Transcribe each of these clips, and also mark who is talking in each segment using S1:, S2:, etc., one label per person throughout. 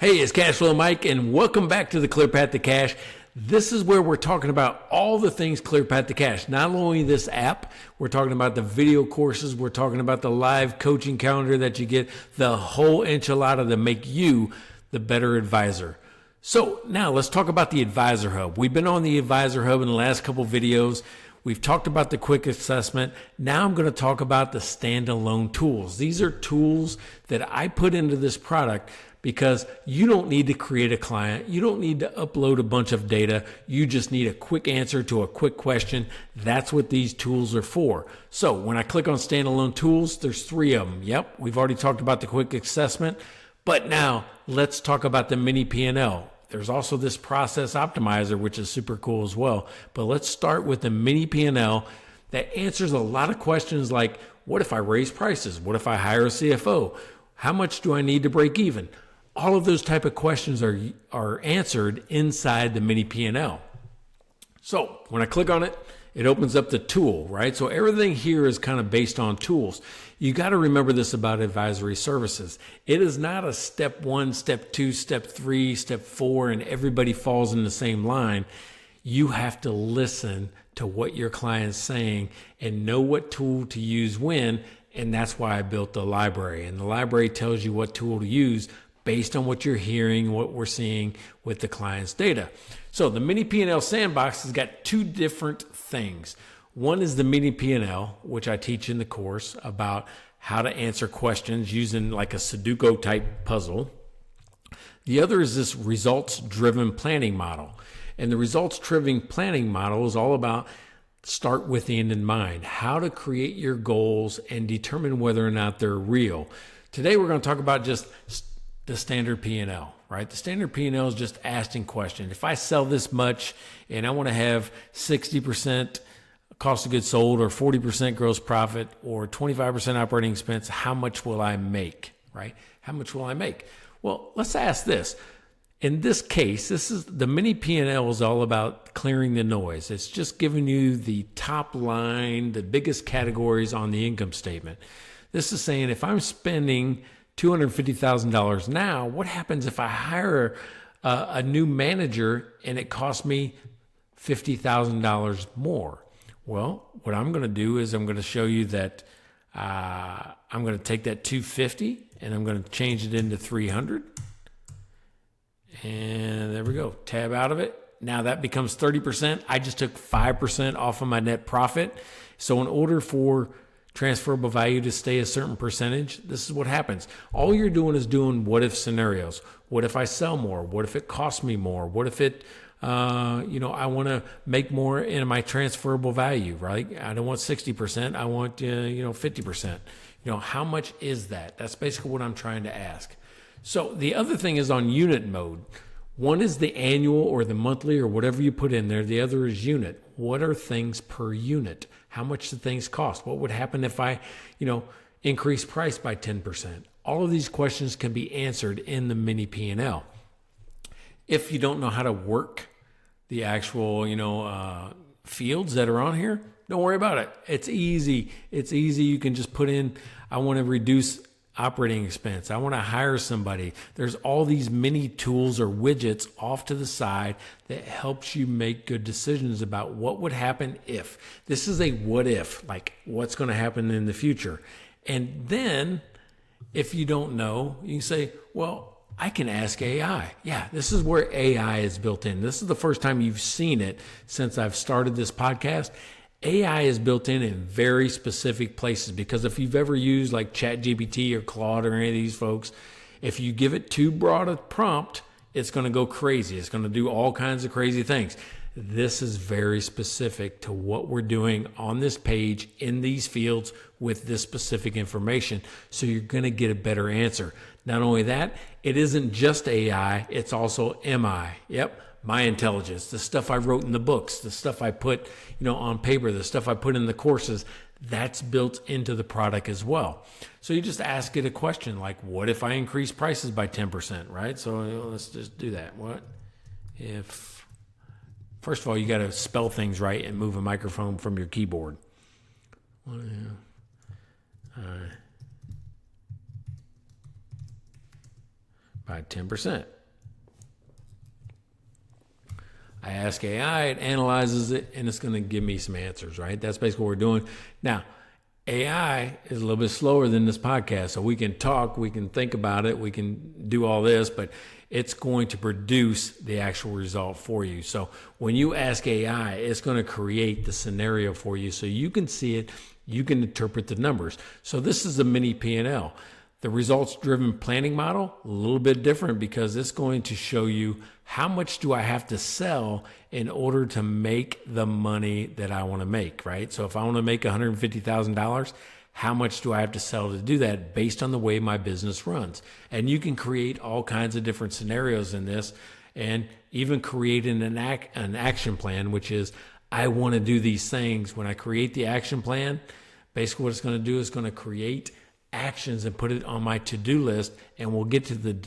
S1: Hey, it's Cashflow Mike, and welcome back to the Clear Path to Cash. This is where we're talking about all the things Clear Path to Cash. Not only this app, we're talking about the video courses, we're talking about the live coaching calendar that you get, the whole enchilada to make you the better advisor. So now let's talk about the Advisor Hub. We've been on the Advisor Hub in the last couple videos. We've talked about the quick assessment. Now I'm going to talk about the standalone tools. These are tools that I put into this product because you don't need to create a client. You don't need to upload a bunch of data. You just need a quick answer to a quick question. That's what these tools are for. So when I click on standalone tools, there's 3 of them. Yep, we've already talked about the quick assessment, but now let's talk about the Mini P&L. There's also this process optimizer, which is super cool as well. But let's start with the Mini P&L that answers a lot of questions like, what if I raise prices? What if I hire a CFO? How much do I need to break even? All of those type of questions are answered inside the Mini P&L. So when I click on it, it opens up the tool, right? So everything here is kind of based on tools. You got to remember this about advisory services. It is not a step 1, step 2, step 3, step 4, and everybody falls in the same line. You have to listen to what your client's saying and know what tool to use when, and that's why I built the library. And the library tells you what tool to use based on what you're hearing, what we're seeing with the client's data. So the Mini P&L Sandbox has got 2 different things. One is the Mini P&L, which I teach in the course about how to answer questions using like a Sudoku type puzzle. The other is this results-driven planning model. And the results-driven planning model is all about start with the end in mind, how to create your goals and determine whether or not they're real. Today we're going to talk about just the standard P&L, right? The standard P&L is just asking questions. If I sell this much and I want to have 60% cost of goods sold or 40% gross profit or 25% operating expense, how much will I make, right? How much will I make? Well, let's ask this. In this case, this is the Mini P&L is all about clearing the noise. It's just giving you the top line, the biggest categories on the income statement. This is saying if I'm spending $250,000 now, what happens if I hire a new manager and it costs me $50,000 more? Well, what I'm going to do is I'm going to show you that I'm going to take that 250 and I'm going to change it into 300. And there we go. Tab out of it. Now that becomes 30%. I just took 5% off of my net profit. So in order for transferable value to stay a certain percentage, this is what happens. All you're doing is doing what if scenarios. What if I sell more? What if it costs me more? What if it, I want to make more in my transferable value, right? I don't want 60%. I want, 50%. How much is that? That's basically what I'm trying to ask. So the other thing is on unit mode. One is the annual or the monthly or whatever you put in there. The other is unit. What are things per unit? How much do things cost? What would happen if I, increase price by 10%? All of these questions can be answered in the Mini P&L. If you don't know how to work the actual, fields that are on here, don't worry about it. It's easy. It's easy. You can just put in, I want to reduce operating expense. I want to hire somebody. There's all these mini tools or widgets off to the side that helps you make good decisions about what would happen if. This is a what if, like what's going to happen in the future. And then if you don't know, you can say, well, I can ask AI. Yeah, this is where AI is built in. This is the first time you've seen it since I've started this podcast. AI is built in very specific places because if you've ever used like ChatGPT or Claude or any of these folks, if you give it too broad a prompt, it's going to go crazy. It's going to do all kinds of crazy things. This is very specific to what we're doing on this page in these fields with this specific information. So you're going to get a better answer. Not only that, it isn't just AI, it's also MI. Yep. My intelligence, the stuff I wrote in the books, the stuff I put, on paper, the stuff I put in the courses, that's built into the product as well. So you just ask it a question like, what if I increase prices by 10%, right? So let's just do that. What if, first of all, you got to spell things right and move a microphone from your keyboard. By 10%. I ask AI, it analyzes it, and it's going to give me some answers, right? That's basically what we're doing. Now, AI is a little bit slower than this podcast, so we can talk, we can think about it, we can do all this, but it's going to produce the actual result for you. So when you ask AI, it's going to create the scenario for you so you can see it, you can interpret the numbers. So this is a mini P&L. The results-driven planning model, a little bit different because it's going to show you how much do I have to sell in order to make the money that I want to make, right? So if I want to make $150,000, how much do I have to sell to do that based on the way my business runs? And you can create all kinds of different scenarios in this and even create an action plan, which is I want to do these things. When I create the action plan, basically what it's going to do is going to create actions and put it on my to-do list, and we'll get to the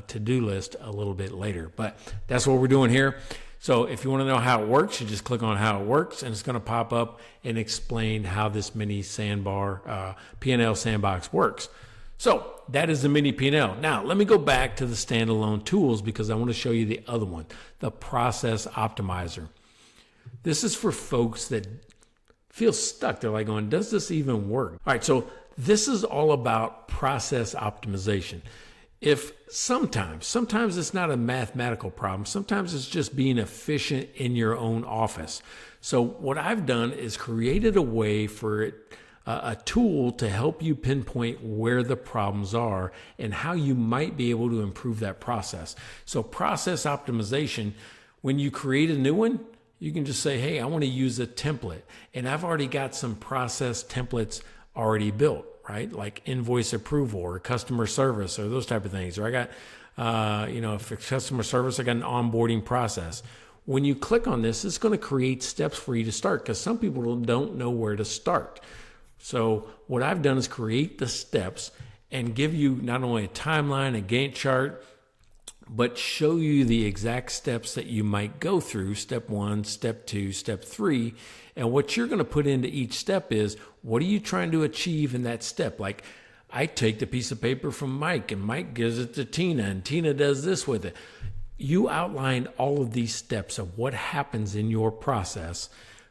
S1: to-do list a little bit later. But that's what we're doing here. So if you want to know how it works, you just click on how it works, and it's going to pop up and explain how this mini P&L sandbox works. So that is the mini P&L. Now, let me go back to the standalone tools because I want to show you the other one, the process optimizer. This is for folks that feel stuck. They're like going, does this even work? All right, so this is all about process optimization. If sometimes it's not a mathematical problem, sometimes it's just being efficient in your own office. So what I've done is created a way for it, a tool to help you pinpoint where the problems are and how you might be able to improve that process. So process optimization, when you create a new one, you can just say, hey, I want to use a template. And I've already got some process templates already built, right? Like invoice approval or customer service or those type of things. Or I got, for customer service, I got an onboarding process. When you click on this, it's going to create steps for you to start because some people don't know where to start. So what I've done is create the steps and give you not only a timeline, a Gantt chart, but show you the exact steps that you might go through, step 1, step 2, step 3. And what you're going to put into each step is, what are you trying to achieve in that step? Like I take the piece of paper from Mike and Mike gives it to Tina and Tina does this with it. You outlined all of these steps of what happens in your process,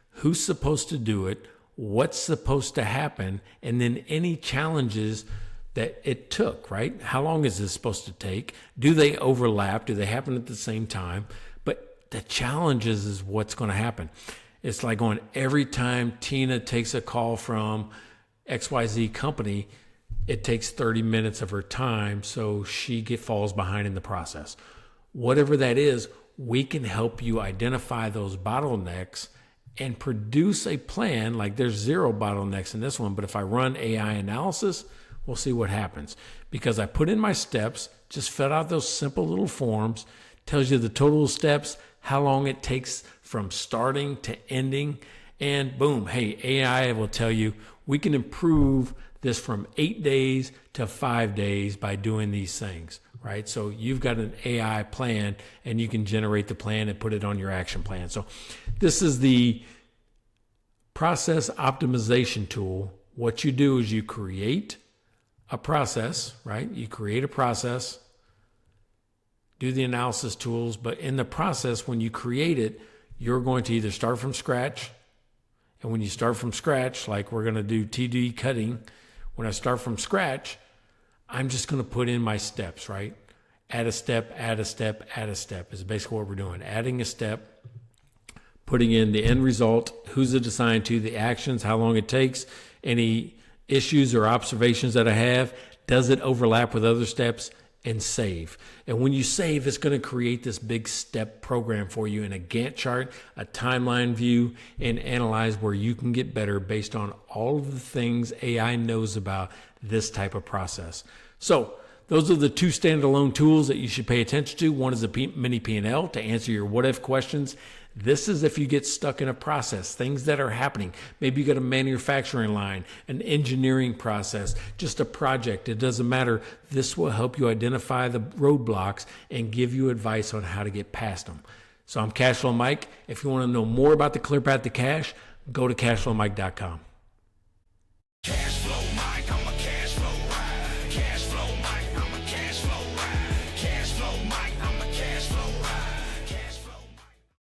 S1: who's supposed to do it, what's supposed to happen, and then any challenges that it took, right? How long is this supposed to take? Do they overlap? Do they happen at the same time? But the challenges is what's going to happen. It's like going every time Tina takes a call from XYZ company, it takes 30 minutes of her time, so she falls behind in the process. Whatever that is, we can help you identify those bottlenecks and produce a plan. Like there's 0 bottlenecks in this one, but if I run AI analysis, we'll see what happens. Because I put in my steps, just fill out those simple little forms, tells you the total steps, how long it takes from starting to ending, and boom, hey, AI will tell you we can improve this from 8 days to 5 days by doing these things, right? So you've got an AI plan and you can generate the plan and put it on your action plan. So this is the process optimization tool. What you do is you create a process, right? You create a process, do the analysis tools, but in the process, when you create it, you're going to either start from scratch, and when you start from scratch, like we're going to do TD cutting, when I start from scratch, I'm just going to put in my steps, right? Add a step, add a step, add a step is basically what we're doing. Adding a step, putting in the end result, who's it assigned to, the actions, how long it takes, any issues or observations that I have, does it overlap with other steps, and save. And when you save, it's going to create this big step program for you in a Gantt chart, a timeline view, and analyze where you can get better based on all of the things AI knows about this type of process. So those are the 2 standalone tools that you should pay attention to. One is a mini P&L to answer your what if questions. This is if you get stuck in a process, things that are happening. Maybe you got a manufacturing line, an engineering process, just a project. It doesn't matter. This will help you identify the roadblocks and give you advice on how to get past them. So I'm Cashflow Mike. If you want to know more about the Clear Path to Cash, go to cashflowmike.com.